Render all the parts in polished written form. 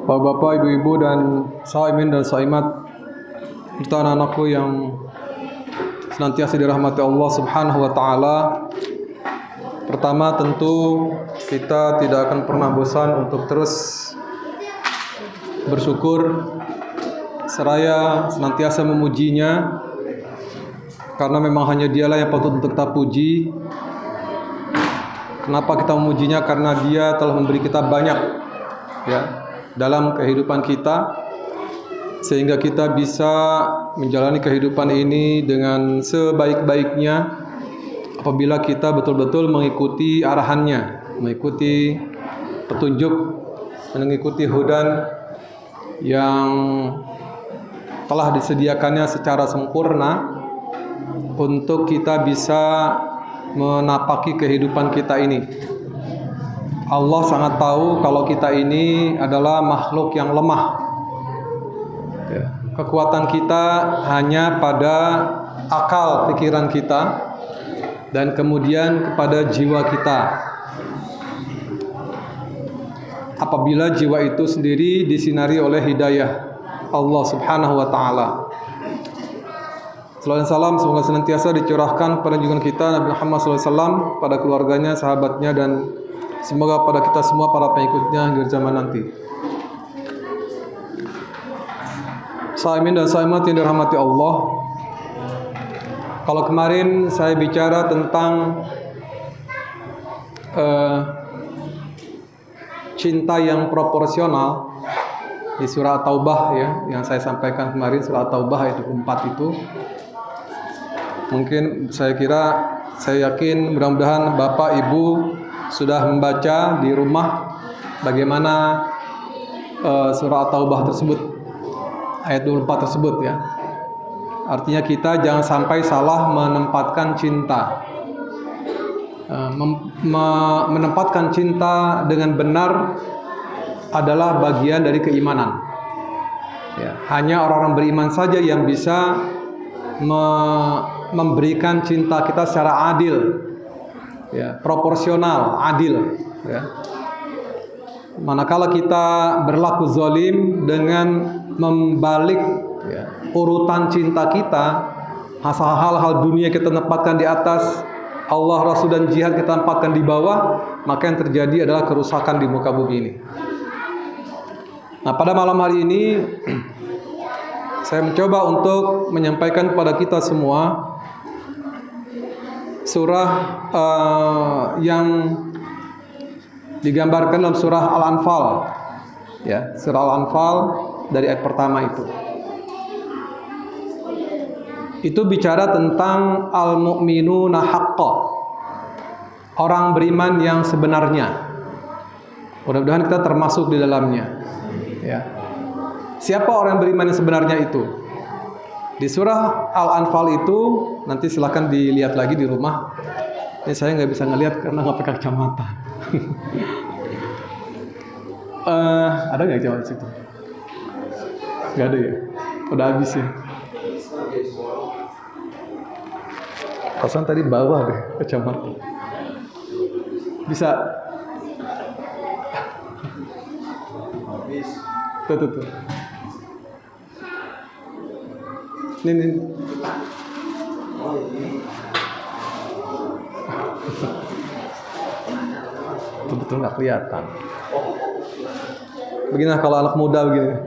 Bapak-bapak, ibu-ibu, dan shaimin dan shaimat serta anak-anakku yang senantiasa dirahmati Allah Subhanahu wa taala. Pertama, tentu kita tidak akan pernah bosan untuk terus bersyukur seraya senantiasa memujinya, karena memang hanya Dialah yang patut untuk kita puji. Kenapa kita memujinya? Karena Dia telah memberi kita banyak, ya, dalam kehidupan kita, sehingga kita bisa menjalani kehidupan ini dengan sebaik-baiknya apabila kita betul-betul mengikuti arahannya, mengikuti petunjuk, mengikuti hudan yang telah disediakannya secara sempurna untuk kita bisa menapaki kehidupan kita ini. Allah sangat tahu kalau kita ini adalah makhluk yang lemah. Kekuatan kita hanya pada akal pikiran kita dan kemudian kepada jiwa kita. Apabila jiwa itu sendiri disinari oleh hidayah Allah Subhanahu wa taala. Salawat dan salam semoga senantiasa dicurahkan pada junjungan kita Nabi Muhammad SAW, pada keluarganya, sahabatnya, dan semoga pada kita semua para pengikutnya hingga zaman nanti. Shaimin dan shaimat yang dirahmati Allah. Kalau kemarin saya bicara tentang cinta yang proporsional di surah At-Taubah, ya, yang saya sampaikan kemarin, surah At-Taubah ayat 24 itu. Mungkin saya yakin mudah-mudahan Bapak Ibu sudah membaca di rumah bagaimana surah At-Taubah tersebut, ayat 24 tersebut, ya. Artinya kita jangan sampai salah menempatkan cinta. Menempatkan cinta dengan benar adalah bagian dari keimanan. Ya, hanya orang-orang beriman saja yang bisa memberikan cinta kita secara adil, ya, proporsional, adil, ya. Manakala kita berlaku zalim dengan membalik, ya, urutan cinta kita, hal-hal dunia kita tempatkan di atas, Allah, Rasul, dan jihad kita tempatkan di bawah, maka yang terjadi adalah kerusakan di muka bumi ini. Nah, pada malam hari ini saya mencoba untuk menyampaikan kepada kita semua surah yang digambarkan dalam surah Al-Anfal, ya, surah Al-Anfal dari ayat pertama itu. Itu bicara tentang al-mu'minuna haqqa, orang beriman yang sebenarnya. Mudah-mudahan kita termasuk di dalamnya, ya. Siapa orang beriman yang sebenarnya itu? Di surah Al-Anfal itu, nanti silakan dilihat lagi di rumah. Ini saya nggak bisa ngelihat karena nggak pakai kacamata. Ada nggak kacamata situ? Nggak ada, ya? Udah habis, ya? Pasan tadi bawah deh kacamata. Bisa? Tuh. Ini. Betul nggak kelihatan. Beginilah kalau anak muda begini.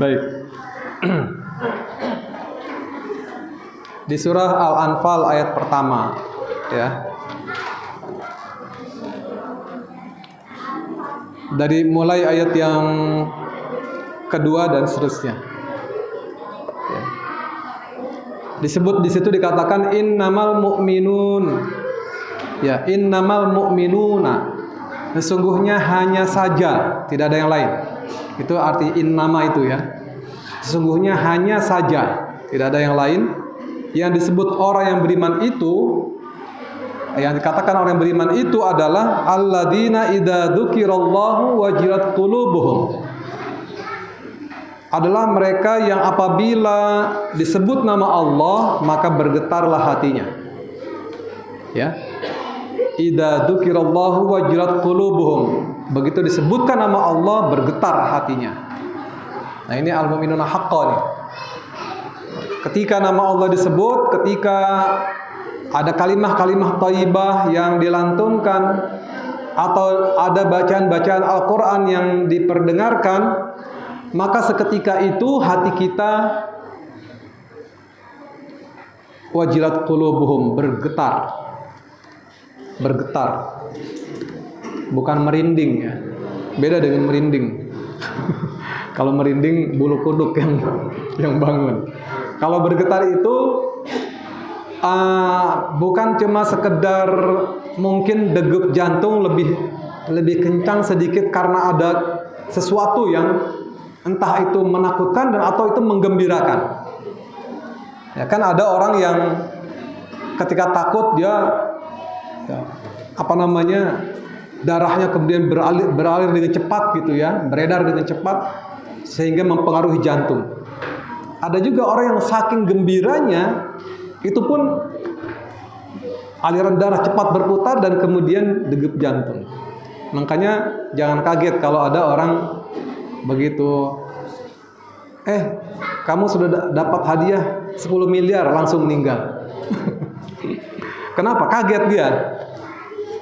Baik. Di surah Al-Anfal ayat pertama, ya. Dari mulai ayat yang kedua dan seterusnya. Ya. Disebut di situ dikatakan innamal mu'minun. Ya, innamal mu'minuna. Sesungguhnya hanya saja, tidak ada yang lain. Itu arti innama itu, ya. Sesungguhnya hanya saja, tidak ada yang lain. Yang disebut orang yang beriman itu, yang dikatakan orang yang beriman itu adalah alladzina idza dzukirallahu wajilat qulubuhum. Adalah mereka yang apabila disebut nama Allah maka bergetarlah hatinya. Ya. idza dzukirallahu wajilat qulubuhum. Begitu disebutkan nama Allah, bergetar hatinya. Nah, ini al-mu'minuna haqqan nih. Ketika nama Allah disebut, ketika ada kalimah-kalimah thayyibah yang dilantunkan atau ada bacaan-bacaan Al-Qur'an yang diperdengarkan, maka seketika itu hati kita wajilat qulubuhum, bergetar. Bergetar. Bukan merinding ya. Beda dengan merinding. Kalau merinding bulu kuduk yang bangun. Kalau bergetar itu bukan cuma sekedar mungkin degup jantung lebih kencang sedikit karena ada sesuatu yang entah itu menakutkan dan atau itu menggembirakan. Ya kan ada orang yang ketika takut dia darahnya kemudian beralir dengan cepat gitu ya, beredar dengan cepat sehingga mempengaruhi jantung. Ada juga orang yang saking gembiranya itu pun aliran darah cepat berputar dan kemudian degup jantung. Makanya jangan kaget kalau ada orang begitu kamu sudah dapat hadiah 10 miliar langsung meninggal. Kenapa? Kaget dia.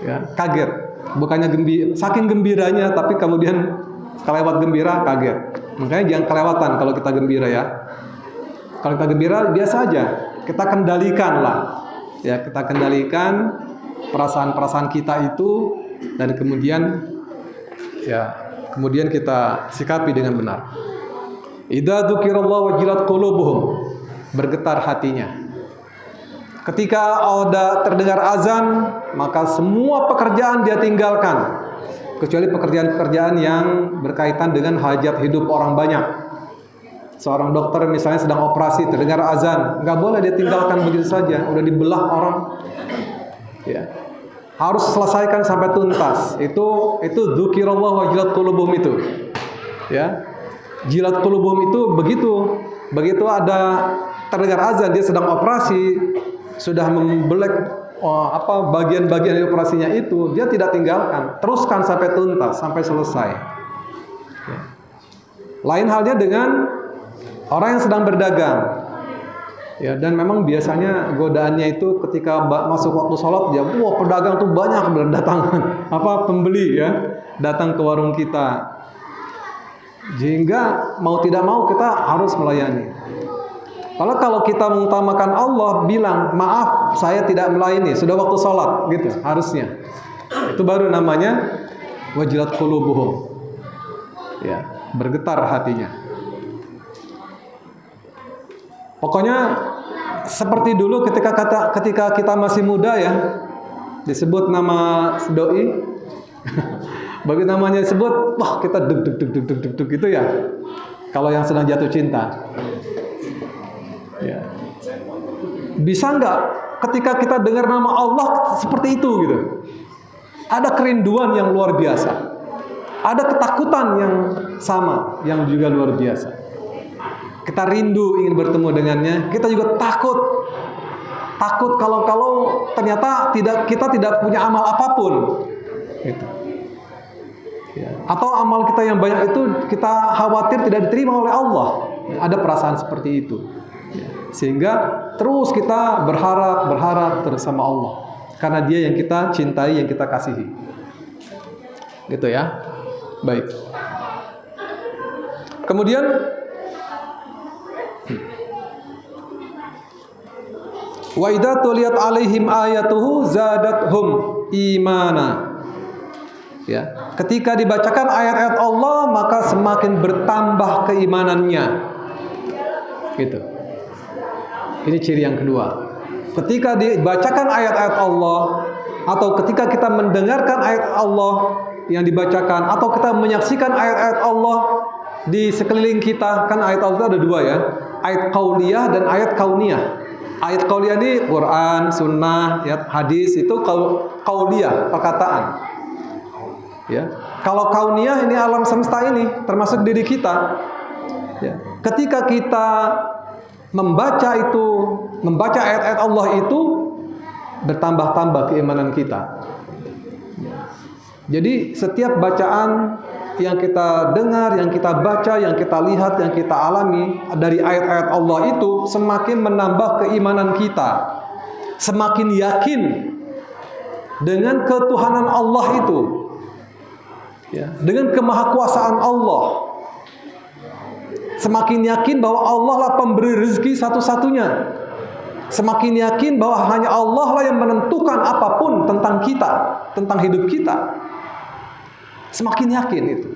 Ya, kaget. Bukannya saking gembiranya tapi kemudian kelewat gembira, kaget. Makanya jangan kelewatan kalau kita gembira ya. Kalau kita gembira biasa aja, kita kendalikan lah. Ya, kita kendalikan perasaan-perasaan kita itu dan kemudian kita sikapi dengan benar. Idza dzukirallahu wajilat qulubuhum, bergetar hatinya. Ketika ada terdengar azan, maka semua pekerjaan dia tinggalkan. Kecuali pekerjaan-pekerjaan yang berkaitan dengan hajat hidup orang banyak. Seorang dokter misalnya sedang operasi, terdengar azan, nggak boleh dia tinggalkan begitu saja. Udah dibelah orang, ya. Harus selesaikan sampai tuntas. Itu dzukirallahu wajilat qulubuhum itu. Ya. Jilat qulubuhum itu begitu ada terdengar azan, dia sedang operasi, sudah membelek bagian-bagian operasinya itu, dia tidak tinggalkan, teruskan sampai tuntas, sampai selesai. Ya. Lain halnya dengan orang yang sedang berdagang. Ya, dan memang biasanya godaannya itu ketika masuk waktu sholat dia, pedagang tuh banyak berdatangan, pembeli ya, datang ke warung kita. Sehingga mau tidak mau kita harus melayani. Kalau kita mengutamakan Allah, bilang maaf saya tidak melayani, sudah waktu sholat gitu harusnya. Itu baru namanya wajilat qulubuhum. Ya, bergetar hatinya. Pokoknya seperti dulu ketika kita masih muda ya, disebut nama doi. Bagi namanya disebut, wah kita deg gitu ya. Kalau yang sedang jatuh cinta, ya. Bisa nggak ketika kita dengar nama Allah seperti itu gitu? Ada kerinduan yang luar biasa, ada ketakutan yang sama, yang juga luar biasa. Kita rindu ingin bertemu dengannya, kita juga takut kalau ternyata kita tidak punya amal apapun. Gitu. Ya. Atau amal kita yang banyak itu kita khawatir tidak diterima oleh Allah. Ada perasaan seperti itu. Ya. Sehingga terus kita berharap terus sama Allah. Karena Dia yang kita cintai, yang kita kasihi. Gitu ya. Baik. Kemudian wa idza tuliyat alaihim ayatuhu zadathum imana. Ya, ketika dibacakan ayat-ayat Allah maka semakin bertambah keimanannya. Gitu. Ini ciri yang kedua. Ketika dibacakan ayat-ayat Allah atau ketika kita mendengarkan ayat Allah yang dibacakan atau kita menyaksikan ayat-ayat Allah di sekeliling kita, kan ayat Allah itu ada dua ya, ayat qauliyah dan ayat kauniyah. Ayat qauliyah ini Quran, Sunnah, ya, hadis, itu qauliyah, perkataan. Ya. Kalau kauniyah ini alam semesta ini, termasuk diri kita. Ya. Ketika kita membaca ayat-ayat Allah itu, bertambah-tambah keimanan kita. Jadi setiap bacaan yang kita dengar, yang kita baca, yang kita lihat, yang kita alami dari ayat-ayat Allah itu semakin menambah keimanan kita, semakin yakin dengan ketuhanan Allah itu, ya, dengan kemahakuasaan Allah, semakin yakin bahwa Allah lah pemberi rezeki satu-satunya, semakin yakin bahwa hanya Allah lah yang menentukan apapun tentang kita, tentang hidup kita. Semakin yakin itu.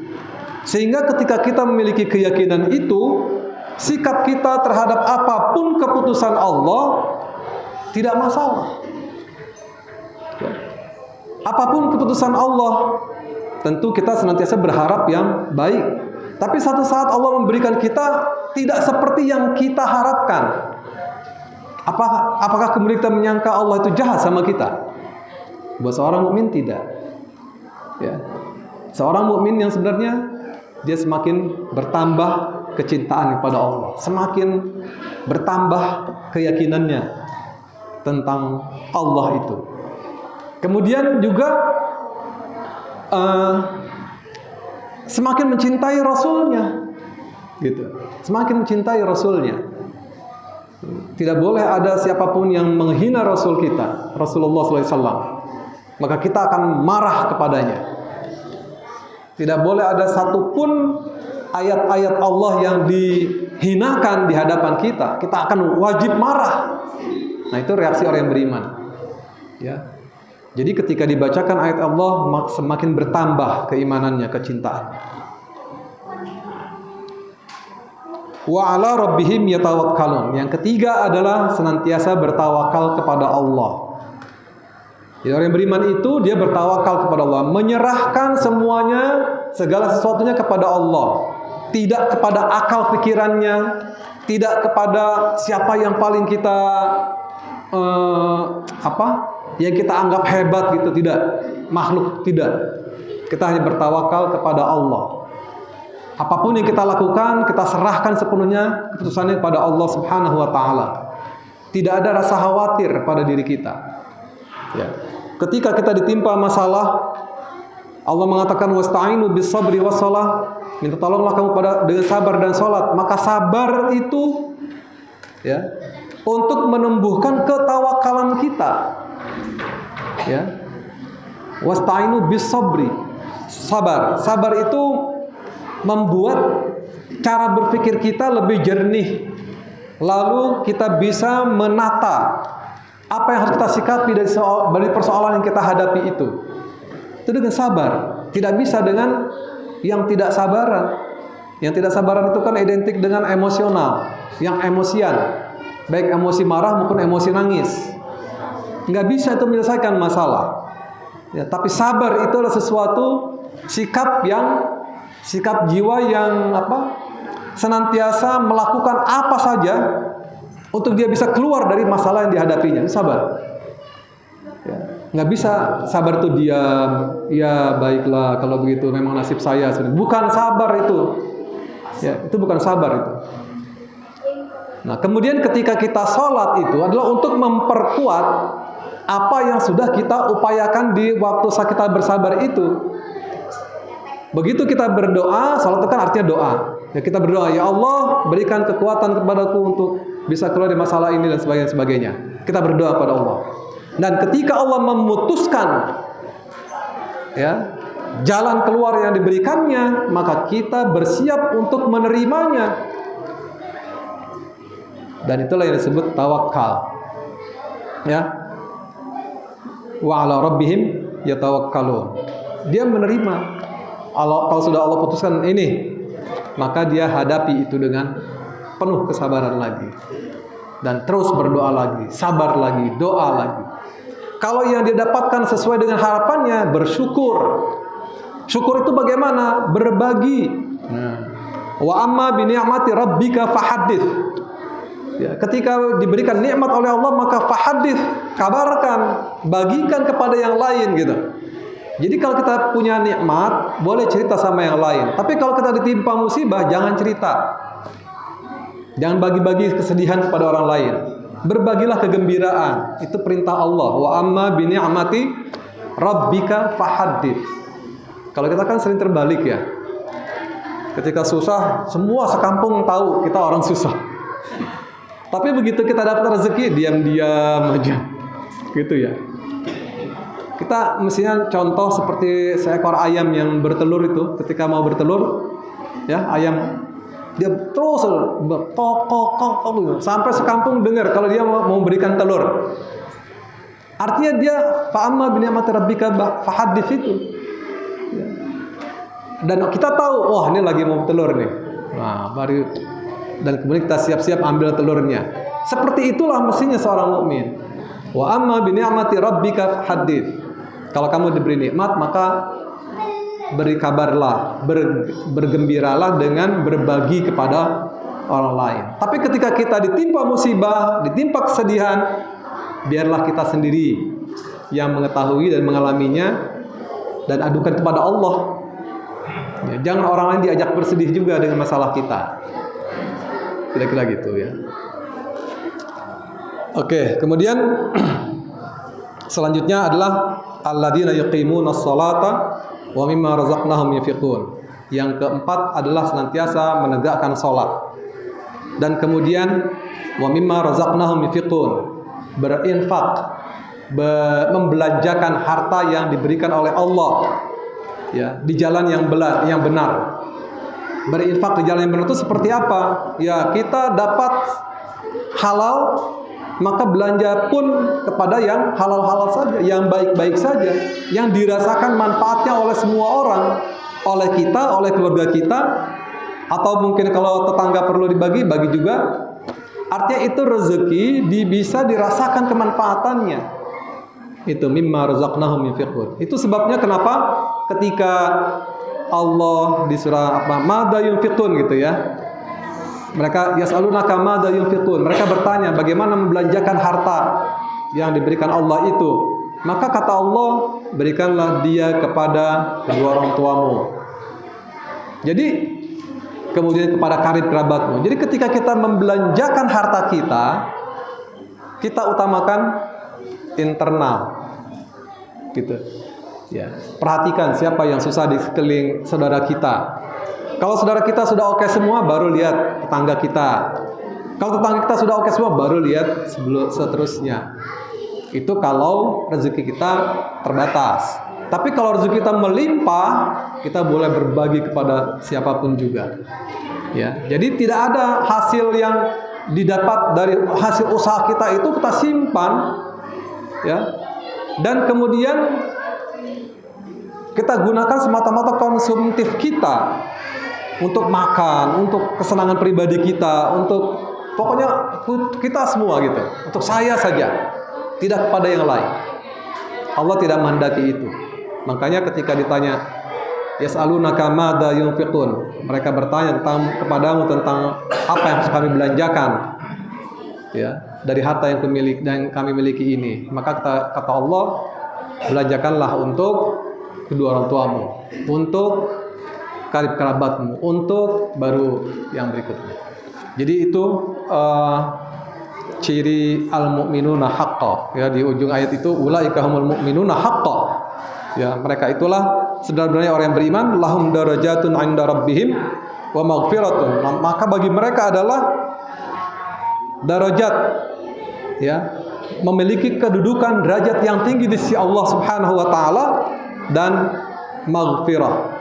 Sehingga ketika kita memiliki keyakinan itu, sikap kita terhadap apapun keputusan Allah tidak masalah. Apapun keputusan Allah, tentu kita senantiasa berharap yang baik. Tapi satu saat Allah memberikan kita tidak seperti yang kita harapkan. Apakah kemudian kita menyangka Allah itu jahat sama kita? Buat seorang mukmin tidak. Ya. Seorang mukmin yang sebenarnya dia semakin bertambah kecintaan kepada Allah, semakin bertambah keyakinannya tentang Allah itu. Kemudian juga semakin mencintai Rasulnya, gitu. Semakin mencintai Rasulnya. Tidak boleh ada siapapun yang menghina Rasul kita, Rasulullah SAW. Maka kita akan marah kepadanya. Tidak boleh ada satupun ayat-ayat Allah yang dihinakan di hadapan kita. Kita akan wajib marah. Nah, itu reaksi orang yang beriman. Ya. Jadi ketika dibacakan ayat Allah, semakin bertambah keimanannya, kecintaan. Wa ala rabbihim yatawakkalun. Yang ketiga adalah senantiasa bertawakal kepada Allah. Jadi orang yang beriman itu dia bertawakal kepada Allah, menyerahkan semuanya, segala sesuatunya kepada Allah, tidak kepada akal pikirannya, tidak kepada siapa yang paling kita yang kita anggap hebat gitu, tidak, makhluk tidak. Kita hanya bertawakal kepada Allah. Apapun yang kita lakukan, kita serahkan sepenuhnya keputusannya kepada Allah Subhanahu wa taala. Tidak ada rasa khawatir pada diri kita. Ya. Ketika kita ditimpa masalah, Allah mengatakan wasta'inu bis sabri was shalah, minta tolonglah kamu dengan sabar dan salat. Maka sabar itu ya, untuk menumbuhkan ketawakalan kita. Ya. Wasta'inu bis sabri. Sabar. Sabar itu membuat cara berpikir kita lebih jernih. Lalu kita bisa menata apa yang harus kita sikapi dari persoalan yang kita hadapi itu. Itu dengan sabar. Tidak bisa dengan yang tidak sabaran. Yang tidak sabaran itu kan identik dengan emosional, yang emosian, baik emosi marah maupun emosi nangis. Nggak bisa itu menyelesaikan masalah. Ya, tapi sabar itu adalah sesuatu sikap jiwa yang senantiasa melakukan apa saja untuk dia bisa keluar dari masalah yang dihadapinya. Sabar. Ya, nggak bisa sabar itu diam. Ya baiklah kalau begitu memang nasib saya. Bukan sabar itu. Ya, itu bukan sabar itu. Nah, kemudian ketika kita sholat itu adalah untuk memperkuat apa yang sudah kita upayakan di waktu saat kita bersabar itu. Begitu kita berdoa, sholat itu kan artinya doa. Ya, kita berdoa, ya Allah berikan kekuatan kepadaku untuk bisa keluar dari masalah ini dan sebagainya. Kita berdoa pada Allah. Dan ketika Allah memutuskan ya jalan keluar yang diberikannya, maka kita bersiap untuk menerimanya. Dan itulah yang disebut tawakal. Ya. Wa ala rabbihim yatawakkalun. Dia menerima. Kalau sudah Allah putuskan ini, maka dia hadapi itu dengan penuh kesabaran lagi. Dan terus berdoa lagi, sabar lagi, doa lagi. Kalau yang dia dapatkan sesuai dengan harapannya, bersyukur. Syukur itu bagaimana? Berbagi. Wa amma bi ni'mati rabbika fahaddits. Ya, ketika diberikan nikmat oleh Allah, maka fahaddits, kabarkan, bagikan kepada yang lain gitu. Jadi kalau kita punya nikmat, boleh cerita sama yang lain. Tapi kalau kita ditimpa musibah, jangan cerita. Jangan bagi-bagi kesedihan kepada orang lain. Berbagilah kegembiraan. Itu perintah Allah. Wa amma bi ni'mati rabbika fahaddits. Kalau kita kan sering terbalik ya. Ketika susah, semua sekampung tahu kita orang susah. Tapi begitu kita dapat rezeki, diam-diam aja. Gitu ya. Kita mestinya contoh seperti seekor ayam yang bertelur itu, ketika mau bertelur, ya ayam dia terus kok sampai sekampung dengar kalau dia mau memberikan telur. Artinya dia fa'amma bi ni'mati rabbika fahaddits itu. Ya. Dan kita tahu, wah ini lagi mau telur nih. Nah, baru dan kemudian kita siap-siap ambil telurnya. Seperti itulah mestinya seorang mukmin. Wa amma bi ni'mati rabbika fahaddits. Kalau kamu diberi nikmat, maka beri kabarlah, bergembiralah dengan berbagi kepada orang lain. Tapi ketika kita ditimpa musibah, ditimpa kesedihan, biarlah kita sendiri yang mengetahui dan mengalaminya dan adukan kepada Allah. Ya, jangan orang lain diajak bersedih juga dengan masalah kita. Kira-kira gitu ya. Oke, kemudian selanjutnya adalah alladzina yuqimunas sholata wa mimma razaqnahum yunfiqun. Yang keempat adalah senantiasa menegakkan salat. Dan kemudian wa mimma razaqnahum yunfiqun, berinfak, membelanjakan harta yang diberikan oleh Allah ya, di jalan yang benar. Berinfak di jalan yang benar itu seperti apa? Ya, kita dapat halal, maka belanja pun kepada yang halal-halal saja, yang baik-baik saja, yang dirasakan manfaatnya oleh semua orang, oleh kita, oleh keluarga kita, atau mungkin kalau tetangga perlu dibagi, bagi juga. Artinya itu rezeki bisa dirasakan kemanfaatannya. Itu mimma razaqnahum yunfiqun. Itu sebabnya kenapa ketika Allah di surah Mada yunfiqun gitu ya. Mereka yas'alunaka madza yunfiqun. Mereka bertanya bagaimana membelanjakan harta yang diberikan Allah itu. Maka kata Allah, berikanlah dia kepada kedua orang tuamu. Jadi kemudian kepada karib kerabatmu. Jadi ketika kita membelanjakan harta kita utamakan internal. Gitu. Ya. Perhatikan siapa yang susah di sekeliling saudara kita. Kalau saudara kita sudah oke semua, baru lihat tetangga kita. Kalau tetangga kita sudah oke semua, baru lihat seterusnya. Itu kalau rezeki kita terbatas. Tapi kalau rezeki kita melimpah, kita boleh berbagi kepada siapapun juga. Ya, jadi tidak ada hasil yang didapat dari hasil usaha kita itu kita simpan, ya. Dan kemudian kita gunakan semata-mata konsumtif kita. Untuk makan, untuk kesenangan pribadi kita, untuk pokoknya kita semua gitu. Untuk saya saja, tidak kepada yang lain. Allah tidak menghendaki itu. Makanya ketika ditanya, yas'alunaka madza yunfiqun, mereka bertanya kepadamu tentang apa yang harus kami belanjakan, ya, dari harta yang kami miliki ini. Maka kata Allah, belanjakanlah untuk kedua orang tuamu, untuk karib kerabatmu, untuk baru yang berikutnya. Jadi itu ciri al-mu'minuna haqqan. Ya, di ujung ayat itu ulaika humul mu'minuna haqqan. Ya, mereka itulah sebenarnya orang yang beriman, lahum darajatun 'inda rabbihim wa maghfiratun. Maka bagi mereka adalah darajat, ya, memiliki kedudukan derajat yang tinggi di sisi Allah Subhanahu wa taala dan maghfirah,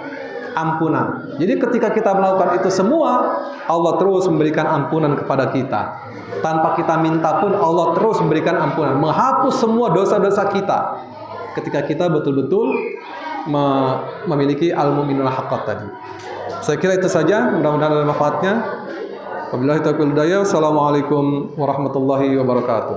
ampunan. Jadi ketika kita melakukan itu semua, Allah terus memberikan ampunan kepada kita. Tanpa kita minta pun Allah terus memberikan ampunan, menghapus semua dosa-dosa kita. Ketika kita betul-betul memiliki al-mu'minul haqqan tadi. Saya kira itu saja, mudah-mudahan ada manfaatnya. Wabillahi taufiq wal hidayah. Assalamualaikum warahmatullahi wabarakatuh.